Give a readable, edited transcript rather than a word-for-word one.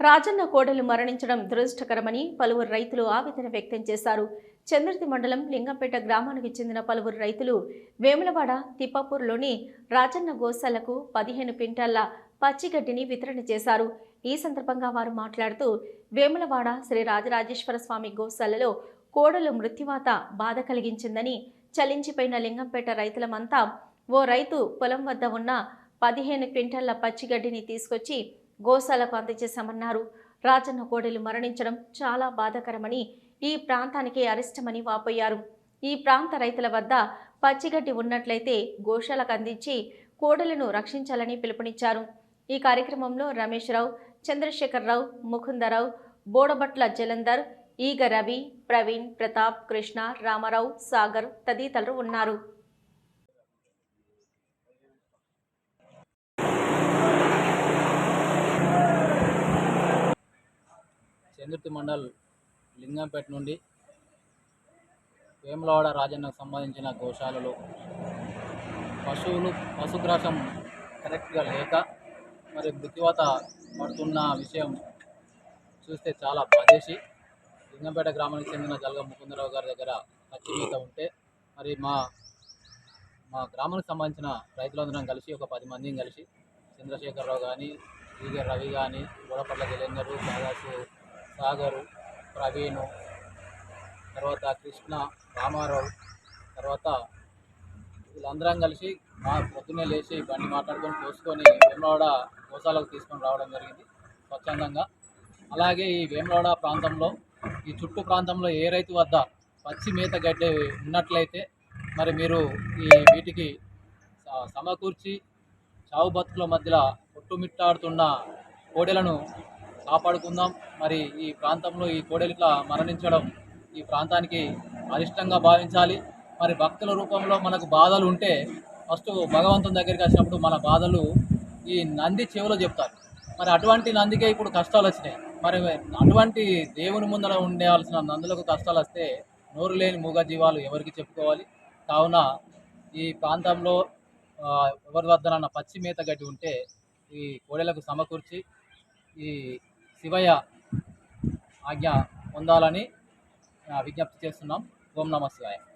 రాజన్న కోడలు మరణించడం దురదృష్టకరమని పలువురు రైతులు ఆవేదన వ్యక్తం చేశారు. చంద్రుతి మండలం లింగంపేట గ్రామానికి చెందిన పలువురు రైతులు వేములవాడ తిప్పాపూర్లోని రాజన్న గోశాలకు 15 క్వింటాళ్ల పచ్చిగడ్డిని వితరణ చేశారు. ఈ సందర్భంగా వారు మాట్లాడుతూ వేములవాడ శ్రీ రాజరాజేశ్వర స్వామి గోశాలలో కోడలు మృత్యువాత బాధ కలిగించిందని, చలించిపోయిన లింగంపేట రైతులమంతా ఓ రైతు పొలం వద్ద ఉన్న 15 క్వింటాళ్ల పచ్చిగడ్డిని తీసుకొచ్చి గోశాలకు అందజేశామన్నారు. రాజన్న కోడలు మరణించడం చాలా బాధాకరమని, ఈ ప్రాంతానికి అరిష్టమని వాపోయారు. ఈ ప్రాంత రైతుల వద్ద పచ్చిగడ్డి ఉన్నట్లయితే గోశాలకు అందించి కోడలను రక్షించాలని పిలుపునిచ్చారు. ఈ కార్యక్రమంలో రమేశ్రావు, చంద్రశేఖరరావు, ముకుందరావు, బోడబట్ల జలంధర్, ఈగ రవి, ప్రవీణ్, ప్రతాప్, కృష్ణ, రామారావు, సాగర్ తదితరులు ఉన్నారు. చంద్రుతి మండల్ లింగంపేట నుండి వేములవాడ రాజన్నకు సంబంధించిన గోశాలలో పశుగ్రాసం కరెక్ట్గా లేక మరి మృత్యువాత పడుతున్న విషయం చూస్తే చాలా బాధేసి, లింగంపేట గ్రామానికి చెందిన జలగ ముకుందరావు గారి దగ్గర పచ్చి మేత ఉంటే మరి మా గ్రామానికి సంబంధించిన రైతులందరం కలిసి ఒక 10 మందిని కలిసి చంద్రశేఖరరావు కానీ, ఈగ రవి కానీ, గోడపట్ల జలేందరు, సాగరు, ప్రవీణు, తర్వాత కృష్ణ, రామారావు, తర్వాత వీళ్ళందరం కలిసి పొద్దున్నే లేచి బండి మాట్లాడుకొని పోసుకొని వేములవాడ గోశాలకు తీసుకొని రావడం జరిగింది స్వచ్ఛందంగా. అలాగే ఈ వేములవాడ ప్రాంతంలో, ఈ చుట్టూ ప్రాంతంలో ఏ రైతు వద్ద పచ్చి మేత గడ్డి ఉన్నట్లయితే మరి మీరు వీటికి సమకూర్చి చావు బతుకుల మధ్యలో కొట్టుమిట్టాడుతున్న కోడెలను కాపాడుకుందాం. మరి ఈ ప్రాంతంలో ఈ కోడెలు ఇట్లా మరణించడం ఈ ప్రాంతానికి అరిష్టంగా భావించాలి. మరి భక్తుల రూపంలో మనకు బాధలు ఉంటే ఫస్ట్ భగవంతుని దగ్గరికి వచ్చినప్పుడు మన బాధలు ఈ నంది చెవిలో చెప్తారు. మరి అటువంటి నందికే ఇప్పుడు కష్టాలు వచ్చినాయి. మరి అటువంటి దేవుని ముందర ఉండేవాల్సిన నందులకు కష్టాలు వస్తే నోరు లేని మూగ జీవాలు ఎవరికి చెప్పుకోవాలి? కావున ఈ ప్రాంతంలో ఎవరి వద్దనన్న పచ్చి మేత గడ్డి ఉంటే ఈ కోడెలకు సమకూర్చి ఈ శివయ్య ఆజ్ఞ పొందాలని విజ్ఞప్తి చేస్తున్నాం. ఓం నమః శివాయ.